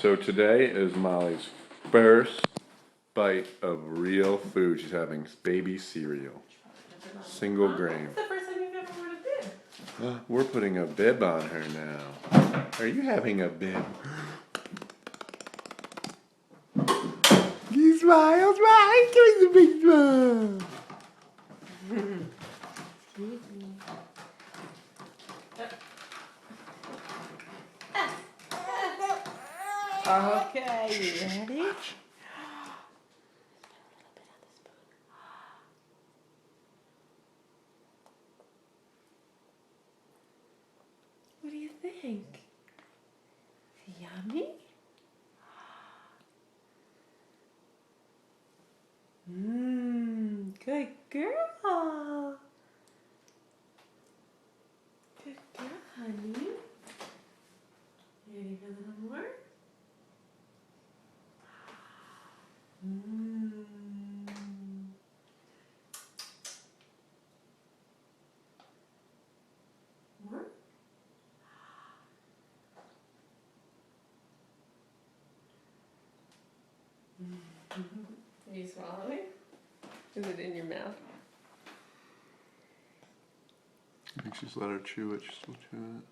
So today is Molly's first bite of real food. She's having baby cereal. Single grain. It's the first time you've ever worn a bib. We're putting a bib on her now. Are you having a bib? He smiles, right? He's doing the big smile. Excuse me. Okay, you ready? What do you think? Yummy? Good girl. Good girl, honey. You ready for a little more? More? Are you swallowing? Is it in your mouth? I think she's let her chew it. She's still chewing it.